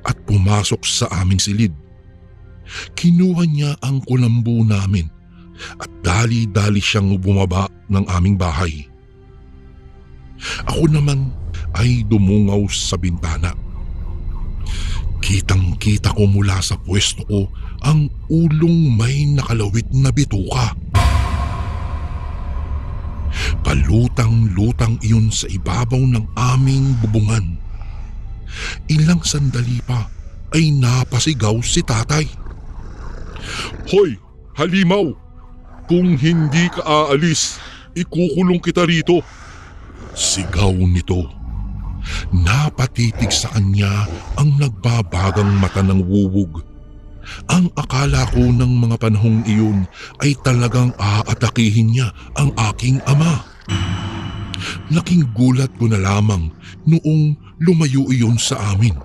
at pumasok sa aming silid. Kinuha niya ang kulambo namin at dali-dali siyang bumaba ng aming bahay. Ako naman ay dumungaw sa bintana. Kitang-kita ko mula sa pwesto ko ang ulong may nakalawit na bituka. Palutang-lutang iyon sa ibabaw ng aming bubungan. Ilang sandali pa ay napasigaw si tatay. "Hoy, halimaw! Kung hindi ka aalis, ikukulong kita rito!" Sigaw nito. Napatitig sa kanya ang nagbabagang mata ng wuwog. Ang akala ko ng mga panahong iyon ay talagang aatakihin niya ang aking ama. Laking gulat ko na lamang noong lumayo iyon sa amin.